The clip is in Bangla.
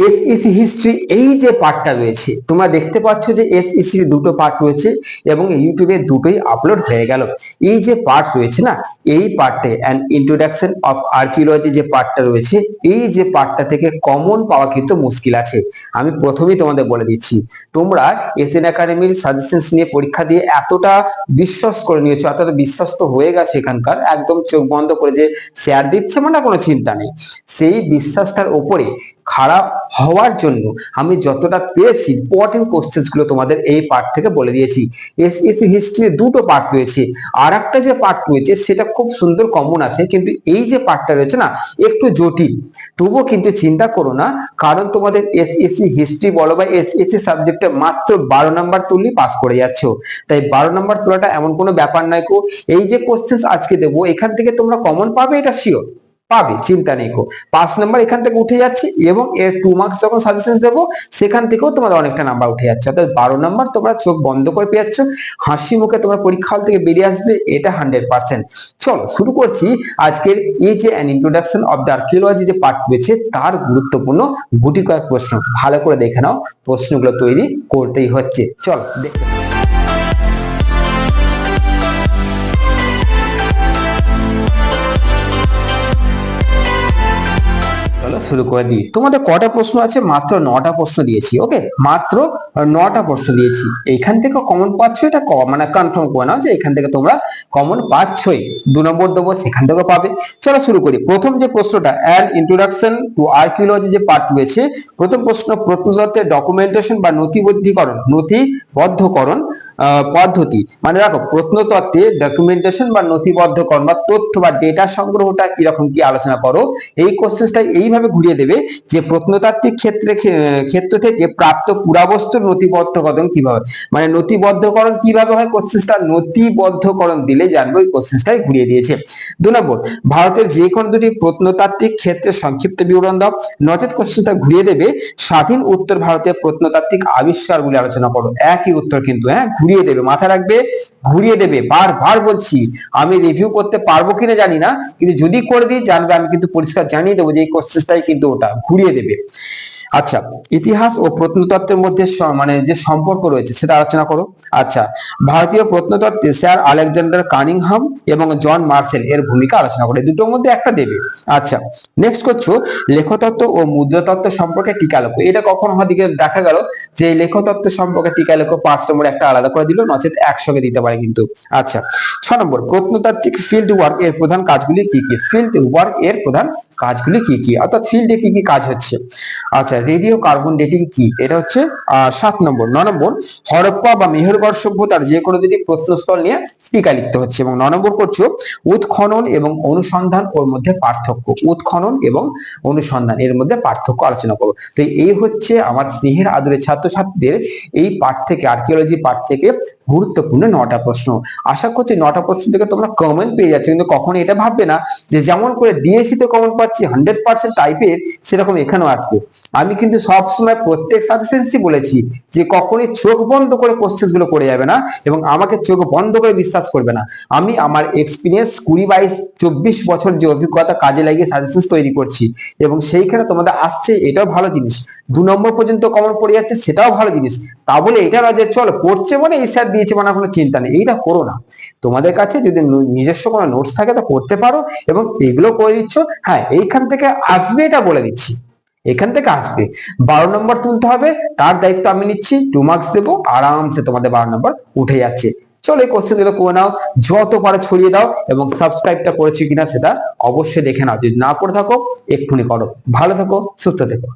এসইসি হিস্ট্রি এই যে পার্টটা রয়েছে, তোমরা দেখতে পাচ্ছ যে এসইসি দুটো পার্ট রয়েছে এবং ইউটিউবে দুটোই আপলোড হয়ে গেল। এই যে পার্ট রয়েছে না, এই পার্টে অ্যান ইন্ট্রোডাকশন অফ আর্কিওলজি যে পার্টটা রয়েছে, এই যে পার্টটা থেকে কমন পাওয়া কিন্তু মুশকিল আছে। আমি প্রথমেই তোমাদের বলে দিচ্ছি, তোমরা এসএন একাডেমির সাজেশনস নিয়ে পরীক্ষা দিয়ে এতটা বিশ্বাস করে নিয়েছো, এতটা বিশ্বস্ত হয়ে গেছে এখানকার, একদম চোখ বন্ধ করে যে শেয়ার দিচ্ছে মানে কোনো চিন্তা নেই। সেই বিশ্বাসটার উপরে খারাপ হওয়ার জন্য আমি যতটা পেরেছি ইম্পর্টেন্ট কোশ্চেন্স গুলো তোমাদের এই পার্ট থেকে বলে দিয়েছি। এসএসসি হিস্ট্রির দুটো পার্ট রয়েছে, আর একটা যে পার্ট রয়েছে সেটা খুব সুন্দর কমন আছে, কিন্তু এই যে পার্টটা রয়েছে না একটু জটিল। তবুও কিন্তু চিন্তা করো না, কারণ তোমাদের এসএসসি হিস্ট্রি বলো বা এসএসসি সাবজেক্টে মাত্র 12 নাম্বার তুললেই পাস করে যাচ্ছ। তাই 12 নাম্বার তোলাটা এমন কোনো ব্যাপার নয় কো। এই যে কোশ্চেন্স আজকে দেবো এখান থেকে তোমরা কমন পাবে, এটা শিওর পাবে, চিন্তা নেই কো। 5 নাম্বার এখান থেকে উঠে যাচ্ছে এবং এর 2 মার্কস যখন সাজেশন দেবো সেখান থেকেও তোমাদের অনেকটা নাম্বার উঠে যাচ্ছে, অর্থাৎ 12 নাম্বার তোমরা চোখ বন্ধ করে পেয়ে যাচ্ছ, হাসি মুখে তোমরা পরীক্ষা হল থেকে বেরিয়ে আসবে, এটা 100%। চলো শুরু করছি আজকের এই যে an introduction of the archaeology যে পার্ট রয়েছে তার গুরুত্বপূর্ণ গুটি কয়েক প্রশ্ন। ভালো করে দেখে নাও, প্রশ্নগুলো তৈরি করতেই হচ্ছে। চলো দেখতে শুরু করে দিই। তোমাদের কটা প্রশ্ন আছে? মাত্র 9টা প্রশ্ন দিয়েছি। ওকে, মাত্র 9টা প্রশ্ন দিয়েছি। এইখান থেকে কমন পাচ্ছ, এটা মানে কনফার্ম করে নাও যে এখান থেকে তোমরা কমন পাচ্ছই। 2 নম্বর দেবো, সেখান থেকে পাবে। চলো শুরু করি। প্রথম যে প্রশ্নটা, অ্যান ইন্ট্রোডাকশন টু আর্কিওলজি যে পার্ট রয়েছে, প্রথম প্রশ্ন, প্রত্নতত্ত্বের ডকুমেন্টেশন বা নথিবদ্ধকরণ পদ্ধতি। মানে দেখো, প্রত্নতত্ত্বে ডকুমেন্টেশন বা নথিবদ্ধকরণ বা তথ্য বা ডেটা সংগ্রহটা কিরকম কি আলোচনা করো। এই কোশ্চেনটা এইভাবে ঘুরিয়ে দেবে যে প্রত্নতাত্ত্বিক ক্ষেত্র থেকে প্রাপ্ত পুরাবস্তুর নথিবদ্ধকরণ কিভাবে, মানে নথিবদ্ধকরণ কিভাবে হয়, কোশ্চেনটা নথিবদ্ধকরণ দিলে জানবো। এই কোশ্চেনটাই ঘুরিয়ে দিয়েছে। 2 নম্বর, ভারতের যে কোনো দুটি প্রত্নতাত্ত্বিক ক্ষেত্রের সংক্ষিপ্ত বিবরণ দাও। নচেত কোশ্চেনটা ঘুরিয়ে দেবে, স্বাধীন উত্তর ভারতের প্রত্নতাত্ত্বিক আবিষ্কারগুলি আলোচনা করো। একই উত্তর কিন্তু, ঘুরিয়ে দেবে, মাথায় রাখবে, ঘুরিয়ে দেবে। বারবার বলছি, আমি রিভিউ করতে পারবো কিনা জানি না, কিন্তু যদি করে দিই জানবে, আমি কিন্তু পরিষ্কার জানিয়ে দেবো যে এই কোশ্চেনটাই কিন্তু ওটা ঘুরিয়ে দেবে। আচ্ছা, ইতিহাস ও প্রত্নতত্ত্বের মধ্যে মানে যে সম্পর্ক রয়েছে সেটা আলোচনা করো। আচ্ছা, ভারতীয় প্রত্নতত্ত্বে স্যার আলেকজান্ডার কানিংহাম এবং জন মার্সেল এর ভূমিকা আলোচনা করে। দুটোর মধ্যে একটা দেবে। আচ্ছা, নেক্সট করছো, লেখতত্ত্ব ও মুদ্রাতত্ত্ব সম্পর্কে টিকা লেখো। এটা কখন দিকে দেখা গেল যে লেখতত্ত্ব সম্পর্কে টিকা লেখো, 5 নম্বর একটা আলাদা করে দিল, নচেত একসঙ্গে দিতে পারে কিন্তু। আচ্ছা, 6 নম্বর, প্রত্নতাত্ত্বিক ফিল্ড ওয়ার্ক এর প্রধান কাজগুলি কি কি। ফিল্ড ওয়ার্ক এর প্রধান কাজগুলি কি কি, অর্থাৎ ফিল্ডে কি কি কাজ হচ্ছে। আচ্ছা, রেডিও কার্বন ডেটিং কি, এটা হচ্ছে 7 নম্বর। 9 নম্বর, হরপ্পা বা মেহেরগড় সভ্যতার যে কোনো দুটি প্রত্নস্থল নিয়ে টিকা লিখতে হচ্ছে। এবং 9 নম্বর করছো, উৎখনন এবং অনুসন্ধান ওর মধ্যে পার্থক্য। উৎখনন এবং অনুসন্ধান এর মধ্যে পার্থক্য আলোচনা করো। তো এই হচ্ছে আমার স্নেহের আদরের ছাত্রছাত্রীদের এই পার্ট থেকে, আর্কিওলজি পার্ট থেকে গুরুত্বপূর্ণ 9টা প্রশ্ন। আশা করছি 9টা প্রশ্ন থেকে তোমরা কমেন্ট পেয়ে যাচ্ছ, কিন্তু কখনো এটা ভাববে না যে যেমন করে ডিএসসি তে কমেন্ট পাচ্ছি 100% টাইপের, সেরকম এখানেও আসবে। আমি কিন্তু সবসময় প্রত্যেক সাজেশনসই বলেছি যে কখনোই চোখ বন্ধ করে কোশ্চেন গুলো করে যাবে না এবং আমাকে চোখ বন্ধ করে বিশ্বাস করবে না। আমি আমার এক্সপিরিয়েন্স 20-22-24 বছর যে অভিজ্ঞতা কাজে লাগিয়ে সাজেশন তৈরি করছি, এবং সেইখানে তোমাদের আসছে, এটাও ভালো জিনিস। 2 নম্বর পর্যন্ত কমন পড়ে যাচ্ছে, সেটাও ভালো জিনিস। তা বলে এটা নয় যে চলো পড়ছে মানে এই স্যার দিয়েছে মানে কোনো চিন্তা নেই, এইটা করো না। তোমাদের কাছে যদি নিজস্ব কোনো নোটস থাকে তো করতে পারো এবং এগুলো করে দিচ্ছ। হ্যাঁ, এইখান থেকে আসবে, এটা বলে দিচ্ছি, এখান থেকে আসবে। 12 নম্বর তুলতে হবে, তার দায়িত্ব আমি নিচ্ছি। 2 মার্কস দেবো, আরামসে তোমাদের 12 নম্বর উঠে যাচ্ছে। চলো এই কোশ্চেন গুলো করে নাও, যত পারো ছড়িয়ে দাও, এবং সাবস্ক্রাইবটা করেছি কিনা সেটা অবশ্যই দেখে নাও। যদি না করে থাকো এক্ষুনি করো। ভালো থাকো, সুস্থ থেকো।